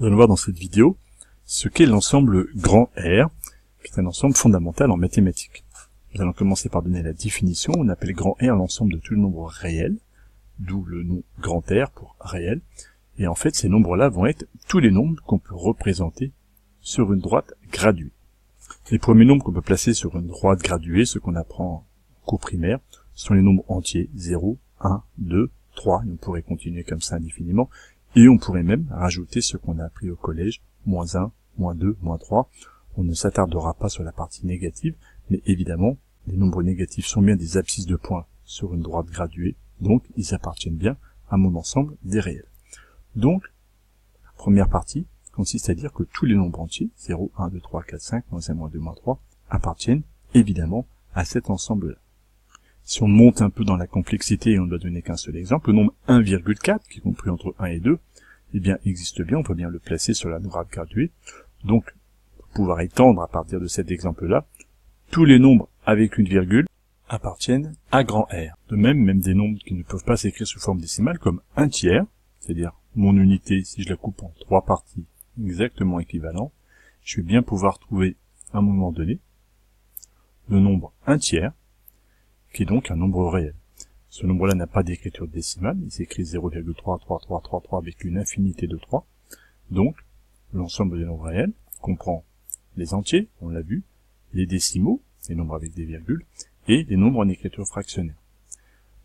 Nous allons voir dans cette vidéo ce qu'est l'ensemble grand R, qui est un ensemble fondamental en mathématiques. Nous allons commencer par donner la définition. On appelle grand R l'ensemble de tous les nombres réels, d'où le nom grand R pour réel. Et en fait, ces nombres-là vont être tous les nombres qu'on peut représenter sur une droite graduée. Les premiers nombres qu'on peut placer sur une droite graduée, ceux qu'on apprend en cours primaire, sont les nombres entiers, 0, 1, 2, 3, et on pourrait continuer comme ça indéfiniment, et on pourrait même rajouter ce qu'on a appris au collège, moins 1, moins 2, moins 3. On ne s'attardera pas sur la partie négative, mais évidemment, les nombres négatifs sont bien des abscisses de points sur une droite graduée, donc ils appartiennent bien à mon ensemble des réels. Donc, la première partie consiste à dire que tous les nombres entiers, 0, 1, 2, 3, 4, 5, moins 1, moins 2, moins 3, appartiennent évidemment à cet ensemble-là. Si on monte un peu dans la complexité et on ne doit donner qu'un seul exemple, le nombre 1,4, qui est compris entre 1 et 2, eh bien, existe bien, on peut bien le placer sur la droite graduée. Donc, pour pouvoir étendre à partir de cet exemple-là, tous les nombres avec une virgule appartiennent à grand R. De même des nombres qui ne peuvent pas s'écrire sous forme décimale, comme 1 tiers, c'est-à-dire mon unité, si je la coupe en 3 parties exactement équivalentes, je vais bien pouvoir trouver, à un moment donné, le nombre 1 tiers, qui est donc un nombre réel. Ce nombre-là n'a pas d'écriture décimale, il s'écrit 0,33333 avec une infinité de 3. Donc, l'ensemble des nombres réels comprend les entiers, on l'a vu, les décimaux, les nombres avec des virgules, et les nombres en écriture fractionnaire.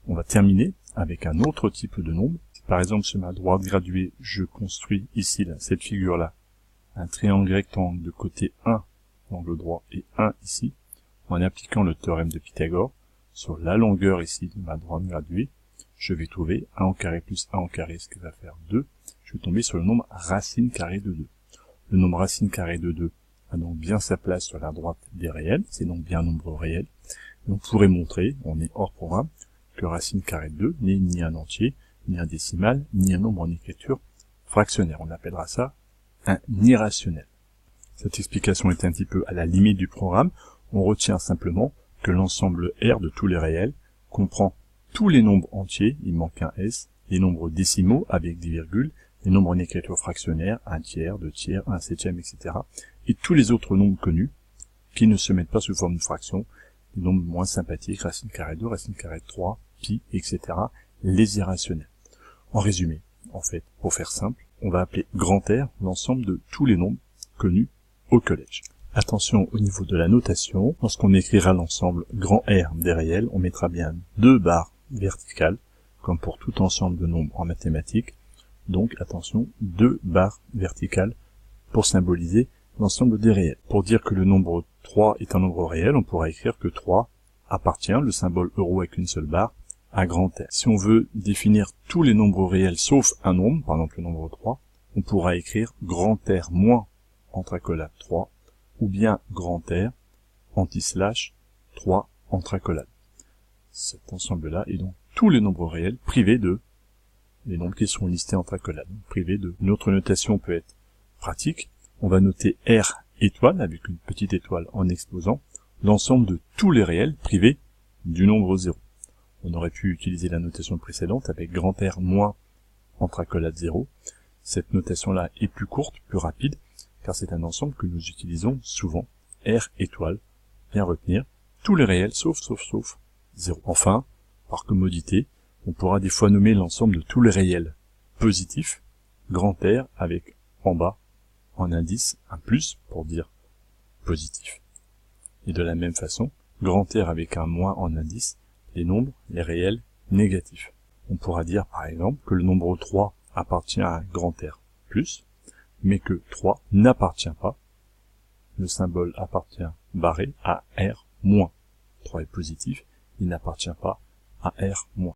On va terminer avec un autre type de nombre. Par exemple, sur ma droite graduée, je construis ici, cette figure-là, un triangle rectangle de côté 1, l'angle droit, et 1 ici, en appliquant le théorème de Pythagore. Sur la longueur ici de ma droite graduée, je vais trouver 1 au carré plus 1 au carré, ce qui va faire 2. Je vais tomber sur le nombre racine carrée de 2. Le nombre racine carrée de 2 a donc bien sa place sur la droite des réels, c'est donc bien un nombre réel. Et on pourrait montrer, on est hors programme, que racine carrée de 2 n'est ni un entier, ni un décimal, ni un nombre en écriture fractionnaire. On appellera ça un irrationnel. Cette explication est un petit peu à la limite du programme. On retient simplement que l'ensemble R de tous les réels comprend tous les nombres entiers, il manque un S, les nombres décimaux avec des virgules, les nombres en écriture fractionnaire, 1 tiers, 2 tiers, 1 septième, etc. Et tous les autres nombres connus qui ne se mettent pas sous forme de fraction, les nombres moins sympathiques, racine carrée de 2, racine carrée de 3, pi, etc., les irrationnels. En résumé, en fait, pour faire simple, on va appeler grand R l'ensemble de tous les nombres connus au collège. Attention au niveau de la notation, lorsqu'on écrira l'ensemble grand R des réels, on mettra bien 2 barres verticales, comme pour tout ensemble de nombres en mathématiques. Donc attention, 2 barres verticales pour symboliser l'ensemble des réels. Pour dire que le nombre 3 est un nombre réel, on pourra écrire que 3 appartient, le symbole euro avec une seule barre, à grand R. Si on veut définir tous les nombres réels sauf un nombre, par exemple le nombre 3, on pourra écrire grand R moins entre accolades 3, ou bien grand R, anti-slash, 3, entre accolades. Cet ensemble-là est donc tous les nombres réels privés de les nombres qui sont listés entre accolades, privés de. Une autre notation peut être pratique. On va noter R étoile, avec une petite étoile en exposant, l'ensemble de tous les réels privés du nombre 0. On aurait pu utiliser la notation précédente avec grand R moins entre accolades 0. Cette notation-là est plus courte, plus rapide, car c'est un ensemble que nous utilisons souvent, R étoile, bien retenir, tous les réels sauf 0. Enfin, par commodité, on pourra des fois nommer l'ensemble de tous les réels positifs, grand R avec en bas, en indice, un plus pour dire positif. Et de la même façon, grand R avec un moins en indice, les nombres, les réels négatifs. On pourra dire par exemple que le nombre 3 appartient à grand R plus, mais que 3 n'appartient pas, le symbole appartient barré à R moins. 3 est positif, il n'appartient pas à R moins.